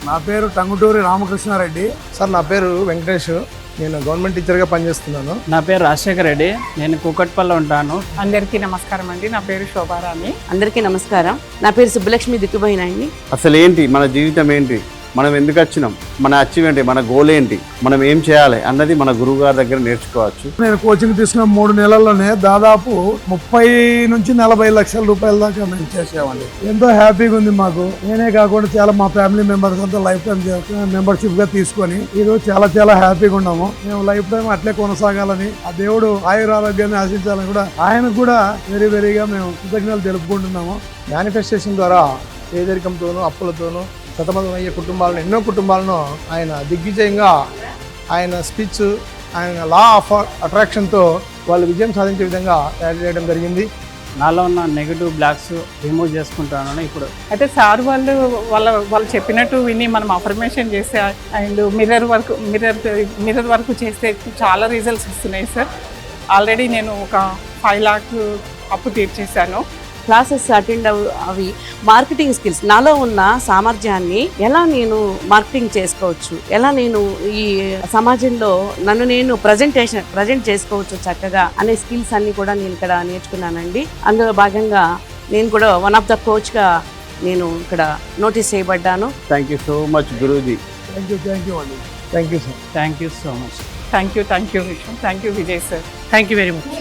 నా పేరు టంగుటూరి రామకృష్ణారెడ్డి. సార్ నా పేరు వెంకటేష్, నేను గవర్నమెంట్ టీచర్గా పనిచేస్తున్నాను. నా పేరు రాజశేఖర్ రెడ్డి, నేను కూకట్పల్లిలో ఉంటాను. అందరికీ నమస్కారం అండి. నా పేరు శోభారాణి. అందరికీ నమస్కారం. నా పేరు సుబ్బలక్ష్మి దిక్కుబోయినండి. అసలు ఏంటి మన జీవితం, ఏంటి మనం ఎందుకు వచ్చినాం, మన అచీవ్మెంట్, మన గోల్ ఏంటి, మనం ఏం చేయాలి అన్నది మన గురువు గారి దగ్గర నేర్చుకోవచ్చు. నేను కోచింగ్ తీసుకున్న 3 నెలల్లోనే దాదాపు 30 నుంచి 40 లక్షల రూపాయల దాకా మేము చేసామండి. ఎంతో హ్యాపీగా ఉంది మాకు. నేనే కాకుండా చాలా మా ఫ్యామిలీ మెంబర్స్ అంతా లైఫ్ టైం మెంబర్షిప్ గా తీసుకొని ఈరోజు చాలా హ్యాపీగా ఉన్నాము. మేము లైఫ్ టైం అట్లే కొనసాగాలని, ఆ దేవుడు ఆయురారోగ్యాన్ని ఆశించాలని కూడా ఆయనకు కూడా వెరీగా మేము కృతజ్ఞతలు తెలుపుకుంటున్నాము. మేనిఫెస్టేషన్ ద్వారా పేదరికంతోనూ అప్పులతోనూ సతమతమయ్యే కుటుంబాలను, ఎన్నో కుటుంబాలను ఆయన దిగ్విజయంగా ఆయన స్పీచ్, ఆయన లా ఆఫ్ అట్రాక్షన్తో వాళ్ళు విజయం సాధించే విధంగా తయారు చేయడం జరిగింది. నాలో ఉన్న నెగిటివ్ బ్లాక్స్ రిమూవ్ చేసుకుంటాను ఇప్పుడు. అయితే సార్ వాళ్ళు చెప్పినట్టు విని మనం అఫర్మేషన్ చేస్తే అండ్ మిర్రర్ వర్క్ చేస్తే చాలా రిజల్ట్స్ వస్తున్నాయి సార్. ఆల్రెడీ నేను ఒక 5 లాక్ అప్పు తీర్చేశాను. క్లాసెస్ అటెండ్ అవి మార్కెటింగ్ స్కిల్స్, నాలో ఉన్న సామర్థ్యాన్ని ఎలా నేను మార్కెటింగ్ చేసుకోవచ్చు, ఎలా నేను ఈ సమాజంలో నన్ను నేను ప్రజెంట్ చేసుకోవచ్చు చక్కగా అనే స్కిల్స్ అన్ని కూడా నేను ఇక్కడ నేర్చుకున్నానండి. అందులో భాగంగా నేను కూడా వన్ ఆఫ్ ద కోచ్గా నేను ఇక్కడ నోటీస్ చేయబడ్డాను. థ్యాంక్ యూ సో మచ్ గురూజీ. థ్యాంక్ యూ అండి. Thank you sir. Thank you so much. Thank you Vishnu. Thank you Vijay sir. Thank you very much.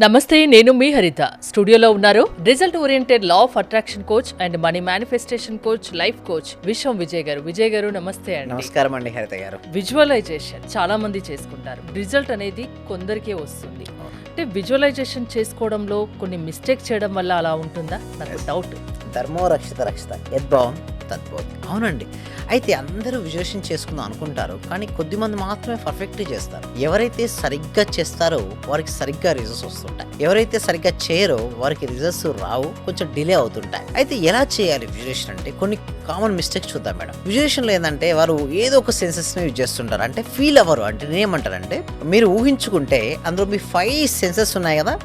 నమస్తే, నేను మీ హరిత. స్టూడియోలో ఉన్నారు result oriented law of attraction coach and money manifestation coach, life coach Vishwam Vijay garu. Vijay గారు నమస్తే అండి. నమస్కారం అండి హరిత గారు. విజువలైజేషన్ చాలా మంది చేసుకుంటారు, రిజల్ట్ అనేది కొందరికే వస్తుంది. అంటే విజువలైజేషన్ చేసుకోవడంలో కొన్ని మిస్టేక్ చేయడం వల్ల అలా ఉంటుందా? నాకు డౌట్. ధర్మో రక్షిత రక్షిత యద్భావం తద్భవతి. అవునండి. అయితే అందరూ విజువలైజేషన్ చేసుకుందాం అనుకుంటారు, కానీ కొద్దిమంది మాత్రమే పర్ఫెక్ట్గా చేస్తారు. ఎవరైతే సరిగ్గా చేస్తారో వారికి సరిగ్గా రిజల్ట్స్ వస్తుంటాయి, ఎవరైతే సరిగ్గా చేయరో వారికి రిజల్ట్స్ రావు, కొంచెం డిలే అవుతుంటాయి. అయితే ఎలా చేయాలి విజువలైజేషన్ అంటే కొన్ని కామన్ మిస్టేక్స్ చూద్దాం మేడం. విజువలైజేషన్లో ఏంటంటే వారు ఏదో ఒక సెన్సెస్ని యూజ్ చేస్తుంటారు, అంటే ఫీల్ అవ్వరు. అంటే నేనేమంటారంటే మీరు ఊహించుకుంటే అందులో మీ 5 సెన్సెస్ ఉన్నాయి కదా,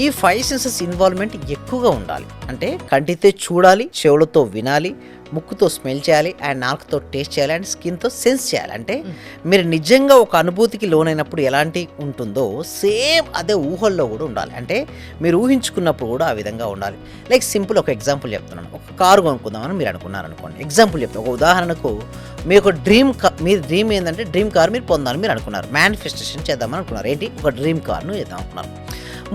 ఈ 5 సెన్సెస్ ఇన్వాల్వ్మెంట్ ఎక్కువగా ఉండాలి. అంటే కంటితో చూడాలి, చెవులతో వినాలి, ముక్కుతో స్మెల్ చేయాలి, అండ్ నాలుకతో టేస్ట్ చేయాలి, అండ్ స్కిన్తో సెన్స్ చేయాలి. అంటే మీరు నిజంగా ఒక అనుభూతికి లోనైనప్పుడు ఎలాంటి ఉంటుందో సేమ్ అదే ఊహల్లో కూడా ఉండాలి. అంటే మీరు ఊహించుకున్నప్పుడు కూడా ఆ విధంగా ఉండాలి. లైక్ సింపుల్ ఒక ఎగ్జాంపుల్ చెప్తున్నాను. ఒక కారు కొనుక్కుందామని మీరు అనుకున్నారనుకోండి. ఎగ్జాంపుల్ చెప్తాను. ఒక ఉదాహరణకు మీ ఒక మీ డ్రీమ్ ఏంటంటే డ్రీమ్ కార్ మీరు పొందాలని మీరు అనుకున్నారు, మేనిఫెస్టేషన్ చేద్దామని అనుకున్నారు. ఏంటి? ఒక డ్రీమ్ కార్ను చేద్దాం అనుకున్నారు.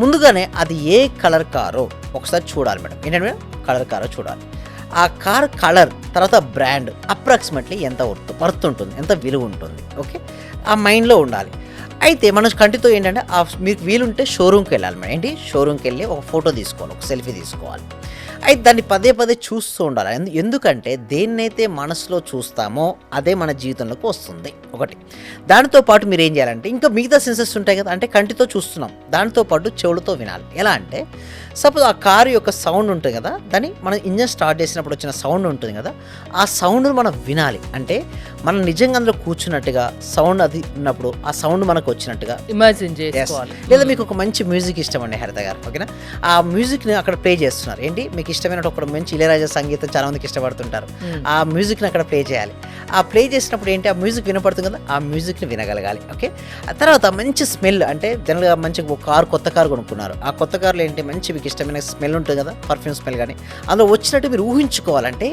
ముందుగానే అది ఏ కలర్ కారో ఒకసారి చూడాలి మేడం. ఏంటంటే మేడం, కలర్ కారో చూడాలి. ఆ కార్ కలర్, తర్వాత బ్రాండ్, అప్రాక్సిమేట్లీ ఎంత వర్త్ ఉంటుంది, ఎంత విలువ ఉంటుంది, ఓకే, ఆ మైండ్లో ఉండాలి. అయితే మన కంటితో ఏంటంటే మీకు వీలుంటే షోరూమ్కి వెళ్ళాలి మేడం. ఏంటి? షోరూమ్కి వెళ్ళి ఒక ఫోటో తీసుకోవాలి, ఒక సెల్ఫీ తీసుకోవాలి. అయితే దాన్ని పదే చూస్తూ ఉండాలి. ఎందుకంటే దేన్నైతే మనసులో చూస్తామో అదే మన జీవితంలోకి వస్తుంది ఒకటి. దానితో పాటు మీరు ఏం చేయాలంటే ఇంకా మిగతా సెన్సెస్ ఉంటాయి కదా, అంటే కంటితో చూస్తున్నాం, దానితో పాటు చెవులతో వినాలి. ఎలా అంటే సపోజ్ ఆ కారు యొక్క సౌండ్ ఉంటుంది కదా, దాన్ని మనం ఇంజన్ స్టార్ట్ చేసినప్పుడు వచ్చిన సౌండ్ ఉంటుంది కదా, ఆ సౌండ్ను మనం వినాలి. అంటే మనం నిజంగా అందులో కూర్చున్నట్టుగా సౌండ్ అది ఉన్నప్పుడు ఆ సౌండ్ మనకు వచ్చినట్టుగా ఇమాజిన్ చేసుకోవాలి. లేదా మీకు ఒక మంచి మ్యూజిక్ ఇష్టం అండి హరిత గారు, ఓకేనా, ఆ మ్యూజిక్ని అక్కడ ప్లే చేస్తున్నారు. ఏంటి? మీకు ఇష్టమైన ఒక మంచి ఇళయరాజా సంగీతం చాలా మందికి ఇష్టపడుతుంటారు, ఆ మ్యూజిక్ని అక్కడ ప్లే చేయాలి. ఆ ప్లే చేసినప్పుడు ఏంటి? ఆ మ్యూజిక్ వినపడుతుంది కదా, ఆ మ్యూజిక్ని వినగలగాలి, ఓకే. ఆ తర్వాత మంచి స్మెల్, అంటే జనరల్గా మంచి కొత్త కారు కొనుక్కున్నారు, ఆ కొత్త కారులో ఏంటి మంచి మీకు ఇష్టమైన స్మెల్ ఉంటుంది కదా, పర్ఫ్యూమ్ స్మెల్ కానీ, అందులో వచ్చినట్టు మీరు ఊహించుకోవాలంటే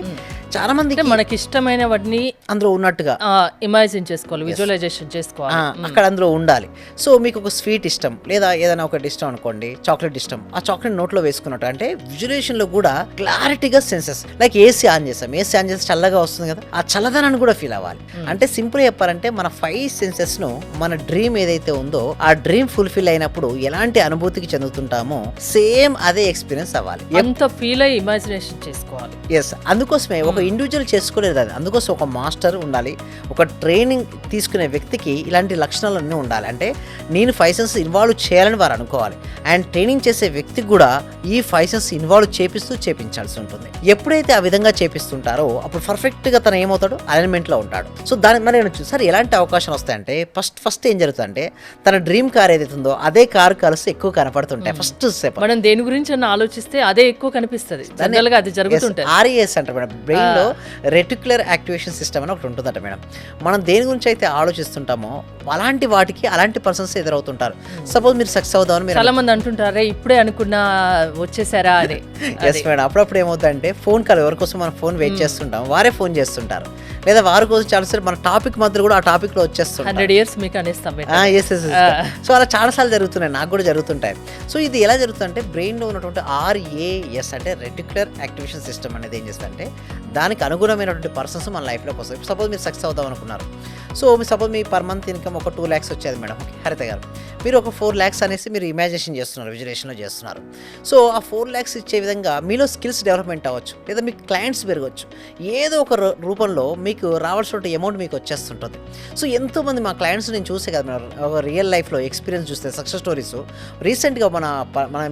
చాలా మంది మనకి ఇష్టమైన వాటిని అందులో ఉన్నట్టుగా ఇమాజిన్ చేసుకోవాలి, విజువలైజేషన్ చేసుకోవాలి, అక్కడ అందులో ఉండాలి. సో మీకు ఒక స్వీట్ ఇష్టం, లేదా ఏదైనా ఒకటి ఇష్టం అనుకోండి, చాక్లెట్ ఇష్టం, ఆ చాక్లెట్ నోట్లో వేసుకున్నట్టు. అంటే విజువలైజేషన్లో కూడా క్లారిటీగా సెన్సెస్, లైక్ ఏసీ ఆన్ చేస్తాం, ఏసీ ఆన్ చేస్తే చల్లగా వస్తుంది కదా, ఆ చల్లదనాన్ని కూడా ఫీల్ అవ్వాలి. అంటే సింపుల్ చెప్పాలంటే మన 5 సెన్సెస్ను మన డ్రీమ్ ఏదైతే ఉందో ఆ డ్రీమ్ ఫుల్ఫిల్ అయినప్పుడు ఎలాంటి అనుభూతికి చెందుతుంటామో సేమ్ అదే ఎక్స్పీరియన్స్ అవ్వాలి. ఎంత ఫీల్ అయ్యి ఇమాజినేషన్ చేసుకోవాలి. ఎస్, అందుకోసమే ఒక ఇండివిజువల్ చేసుకోలేదు అది, అందుకోసం ఒక మాస్టర్ ఉండాలి, ఒక ట్రైనింగ్ తీసుకునే వ్యక్తికి ఇలాంటి లక్షణాలన్నీ ఉండాలి. అంటే నేను 5 సెన్స్ ఇన్వాల్వ్ చేయాలని వారు అనుకోవాలి, అండ్ ట్రైనింగ్ చేసే వ్యక్తికి కూడా ఈ 5 సెన్స్ ఇన్వాల్వ్ చేపించాల్సి ఉంటుంది. ఎప్పుడైతే ఆ విధంగా చేపిస్తుంటారో అప్పుడు పర్ఫెక్ట్గా తను ఏమవుతాడు, అలైన్మెంట్ మూమెంట్లో ఉంటాడు. సో దాని మరి సార్ ఎలాంటి అవకాశాలు వస్తాయంటే ఫస్ట్ ఏం జరుగుతుందంటే తన డ్రీమ్ కార్ ఏదైతే ఉందో అదే కారు కలిసి ఎక్కువ కనపడుతుంటాయి. ఫస్ట్ స్టెప్ మనం దేని గురించి అన్న ఆలోచిస్తే అదే ఎక్కువ కనిపిస్తుంది, జనరల్గా అది జరుగుతుంటుంది. ఆర్ఏఎస్ అంటారు మేడం, బ్రెయిన్లో రెటిక్యులర్ యాక్టివేషన్ సిస్టమ్ అని ఒకటి ఉంటుందట మేడం. మనం దేని గురించి అయితే ఆలోచిస్తుంటామో అలాంటి వాటికి అలాంటి పర్సన్స్ ఎదురవుతుంటారు. సపోజ్ మీరు సక్సెస్ అవుదామని మీరు చాలా మంది అంటుంటారే ఇప్పుడే అనుకున్నా వచ్చేసారా అని. ఎస్ మేడం, అప్పుడప్పుడు ఏమవుతుందంటే ఫోన్ కాల్ ఎవరికోసం మనం ఫోన్ వెయిట్ చేస్తుంటాం, వారే ఫోన్ చేస్తుంటారు, లేదా వారి కోసం చాలాసార్లు మన టాపిక్ మధ్య కూడా ఆ టాపిక్లో వచ్చేస్తుంటారు. 100 years మీకు అనేస్తాం. సో అలా చాలాసార్లు జరుగుతున్నాయి, నాకు కూడా జరుగుతుంటాయి. సో ఇది ఎలా జరుగుతుందంటే బ్రెయిన్లో ఉన్నటువంటి RAS అంటే రెటిక్యులర్ యాక్టివేషన్ సిస్టమ్ అనేది ఏం చేస్తుందంటే దానికి అనుగుణమైనటువంటి పర్సన్స్ మన లైఫ్లోకి వస్తాయి. సపోజ్ మీరు సక్సెస్ అవుదాం అనుకున్నారు, సో సపోజ్ మీ పర్ మంత్ ఇన్కమ్ ఒక 2 lakhs వచ్చేది మేడం. ఓకే హరిత గారు, మీరు ఒక 4 lakhs అనేసి మీరు ఇమాజినేషన్ చేస్తున్నారు, విజువలైజేషన్లో చేస్తున్నారు. సో ఆ 4 lakhs ఇచ్చే విధంగా మీలో స్కిల్స్ డెవలప్మెంట్ అవ్వచ్చు, లేదా మీకు క్లయింట్స్ పెరగవచ్చు, ఏదో ఒక రూపంలో మీకు రావాల్సిన అమౌంట్ మీకు వచ్చేస్తుంటుంది. సో ఎంతోమంది మా క్లయింట్స్ నేను చూసే కదా మేడం, ఒక రియల్ లైఫ్లో ఎక్స్పీరియన్స్ చూస్తే సక్సెస్ స్టోరీస్. రీసెంట్గా మన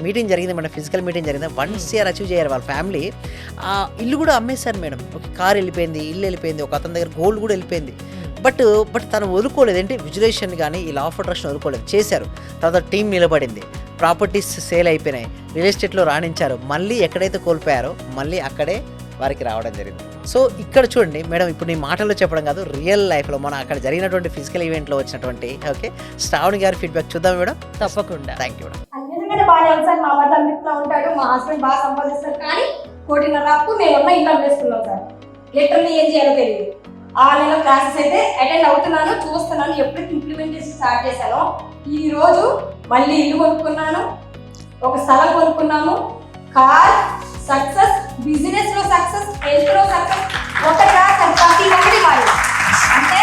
మీటింగ్ జరిగింది, మన ఫిజికల్ మీటింగ్ జరిగింది, 1 CR అచీవ్ చేయారు వాళ్ళ ఫ్యామిలీ. ఆ ఇల్లు కూడా అమ్మేశారు మేడం. ఒక కార్ వెళ్ళిపోయింది, ఇల్లు వెళ్ళిపోయింది, ఒక అతని దగ్గర గోల్డ్ కూడా వెళ్ళిపోయింది. బట్ తను వదులుకోలేదు, ఏంటి విజువలైజేషన్ కానీ ఈ లా ఆఫ్ అట్రాక్షన్ వదులుకోలేదు, చేశారు. తర్వాత టీం నిలబడింది, ప్రాపర్టీస్ సేల్ అయిపోయినాయి, రియల్ ఎస్టేట్లో రాణించారు, మళ్ళీ ఎక్కడైతే కోల్పోయారో మళ్ళీ అక్కడే వారికి రావడం జరిగింది. సో ఇక్కడ చూడండి మేడం, ఇప్పుడు నీ మాటల్లో చెప్పడం కాదు, రియల్ లైఫ్లో మన అక్కడ జరిగినటువంటి ఫిజికల్ ఈవెంట్లో వచ్చినటువంటి ఓకే శ్రావణి గారి ఫీడ్బ్యాక్ చూద్దాం మేడం. తప్పకుండా. Thank you madam. అన్నిటికంటే బాగా సార్, మా భర్త అన్నింటిలో ఉంటాడు, మా హస్బెండ్ బాగా సంపాదిస్తారు, కానీ 1.5 నేను ఉన్న ఇల్లు అమ్మేసుకున్నాను సార్. లిటరల్లీ ఏం చేయాలో తెలియదు. 6 నెలల క్లాసెస్ అయితే అటెండ్ అవుతున్నాను, చూస్తున్నాను, ఎప్పుడైతే ఇంప్లిమెంటేషన్ స్టార్ట్ చేశానో ఈ రోజు మళ్ళీ ఇల్లు కొనుక్కున్నాను, ఒక స్థలం కొనుక్కున్నాము, కార్ సక్సెస్, బిజినెస్ లో సక్సెస్, హెల్త్ లో సక్సెస్, ప్రతి ఒక్కటి మారి. అంటే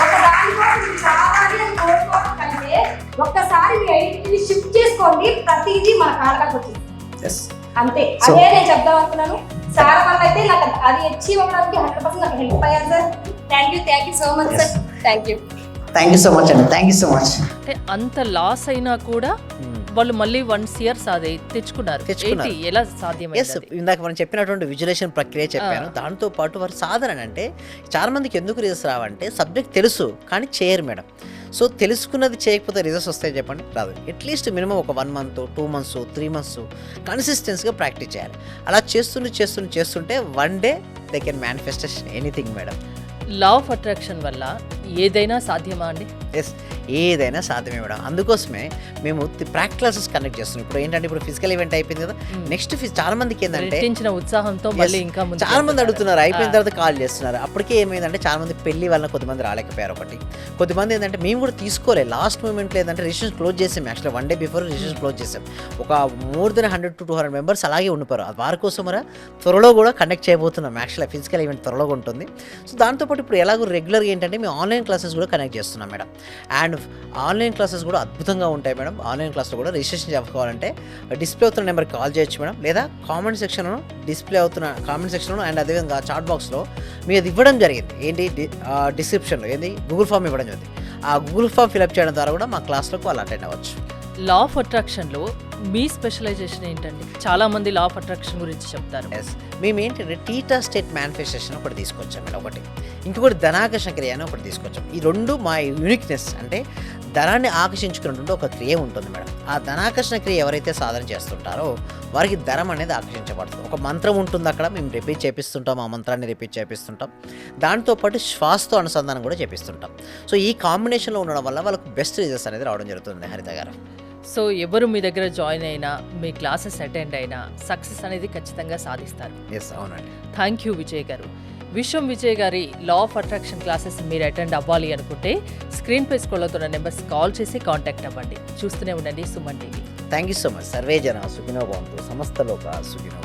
ఒక దానికోసం మీరు కావాలి అని కోరుకోవడం కంటే ఒక్కసారి మీ ఐడెంటిటీని షిఫ్ట్ చేసుకోండి, ప్రతిదీ మన కాళ్ళకి వచ్చింది అంతే. అదే నేను చెప్దాం అనుకున్నాను. సార్ వల్ల అయితే నాకు అది అచీవ్ అవ్వడానికి 100% నాకు హెల్ప్ అయ్యారు sir. Thank you so much sir. Thank you so much అండి, థ్యాంక్ యూ సో మచ్. అంటే అంత లాస్ అయినా కూడా వాళ్ళు మళ్ళీ 1 CR తెచ్చుకున్నారు. ఎలా సాధ్యమైంది? ఇందాక మనం చెప్పినటువంటి విజువలైజేషన్ ప్రక్రియ చెప్పాను. దాంతో పాటు వారు సాధన అంటే చాలా మందికి ఎందుకు రిజల్ట్స్ రావంటే సబ్జెక్ట్ తెలుసు కానీ చేయరు మేడం. సో తెలుసుకున్నది చేయకపోతే రిజల్ట్స్ వస్తాయి చెప్పండి, రాదు. అట్లీస్ట్ మినిమం ఒక 1 month, 2 months, 3 months కన్సిస్టెన్సీగా ప్రాక్టీస్ చేయాలి. అలా చేస్తుంటే one day they can manifestation anything madam. Law of attraction వల్ల ఏదైనా సాధ్యమా అండి? ఎస్, ఏదైనా సాధ్యమే మేడం. అందుకోసమే మేము ప్రాక్టికల్ క్లాసెస్ కండక్ట్ చేస్తున్నాం. ఇప్పుడు ఏంటంటే ఇప్పుడు ఫిజికల్ ఈవెంట్ అయిపోయింది కదా, నెక్స్ట్ చాలా మందికి ఏంటంటే ఉత్సాహంతో మళ్ళీ ఇంకా చాలా మంది అడుగుతున్నారు, అయిపోయిన తర్వాత కాల్ చేస్తున్నారు. అప్పటికే ఏమైందంటే చాలా మంది పెళ్లి వల్ల కొద్దిమంది రాలేకపోయారు. ఒకటి కొద్దిమంది ఏంటంటే మేము కూడా తీసుకోలేదు, లాస్ట్ మూమెంట్లో ఏంటంటే రిజిస్ట్రేషన్ క్లోజ్ చేసాం. Actually 1 day before registration close చేసాం. ఒక మోర్ దెన్ 100 to 200 members అలాగే ఉండిపోయారు. వారి కోసం త్వరలో కూడా కండక్ట్ చేయబోతున్నాం. యాక్చువల్లీ ఫిజికల్ ఈవెంట్ త్వరలో ఉంటుంది. సో దాంతోపాటు ఇప్పుడు ఎలాగో రెగ్యులర్గా ఏంటంటే మేము ఆన్లైన్ క్లాసెస్ కూడా కండక్ట్ చేస్తున్నాం మేడం. అండ్ ఆన్లైన్ క్లాసెస్ కూడా అద్భుతంగా ఉంటాయి మేడం. ఆన్లైన్ క్లాస్లో కూడా రిజిస్ట్రేషన్ చేసుకోవాలంటే డిస్ప్లే అవుతున్న నెంబర్కి కాల్ చేయొచ్చు మేడం, లేదా కామెంట్ సెక్షన్లో డిస్ప్లే అవుతున్న కామెంట్ సెక్షన్లో అండ్ అదేవిధంగా చాట్ బాక్స్లో మీ అది ఇవ్వడం జరిగింది. ఏంటి డిస్క్రిప్షన్లో ఏంటి గూగుల్ ఫామ్ ఇవ్వడం జరిగింది. ఆ గూగుల్ ఫామ్ ఫిల్అప్ చేయడం ద్వారా కూడా మా క్లాస్లోకి వాళ్ళు అటెండ్ అవ్వచ్చు. లా ఆఫ్ అట్రాక్షన్లో మీ స్పెషలైజేషన్ ఏంటండి? చాలా మంది లా ఆఫ్ అట్రాక్షన్ గురించి చెప్తారు. ఎస్, మేము ఏంటంటే టీటా స్టేట్ మేనిఫెస్టేషన్ ఒకటి తీసుకొచ్చాం మేడం. ఒకటి ఇంకొకటి ధనాకర్షణ క్రియ అని ఒకటి తీసుకొచ్చాం. ఈ రెండు మా యూనిక్నెస్. అంటే ధనాన్ని ఆకర్షించుకున్నటువంటి ఒక క్రియ ఉంటుంది మేడం. ఆ ధనాకర్షణ క్రియ ఎవరైతే సాధన చేస్తుంటారో వారికి ధనం అనేది ఆకర్షించబడుతుంది. ఒక మంత్రం ఉంటుంది అక్కడ, మేము రిపీట్ చేపిస్తుంటాం, ఆ మంత్రాన్ని రిపీట్ చేపిస్తుంటాం. దాంతోపాటు శ్వాసతో అనుసంధానం కూడా చేపిస్తుంటాం. సో ఈ కాంబినేషన్లో ఉండడం వల్ల వాళ్ళకు బెస్ట్ రిజల్ట్స్ అనేది రావడం జరుగుతుంది హరిత గారు. సో ఎవరు మీ దగ్గర జాయిన్ అయినా, మీ క్లాసెస్ అటెండ్ అయినా సక్సెస్ అనేది ఖచ్చితంగా సాధిస్తారు. ఎస్, అవునండి. థ్యాంక్ యూ విజయ్ గారు. విశ్వం విజయ్ గారి లా ఆఫ్ అట్రాక్షన్ క్లాసెస్ మీరు అటెండ్ అవ్వాలి అనుకుంటే స్క్రీన్ పై స్క్రోల్ అవుతున్న నెంబర్స్ కాల్ చేసి కాంటాక్ట్ అవ్వండి. చూస్తూనే ఉండండి Suman TV. Thank you so much. Survey జన సుఖినో భవంతు, సమస్త లోక సుఖినో.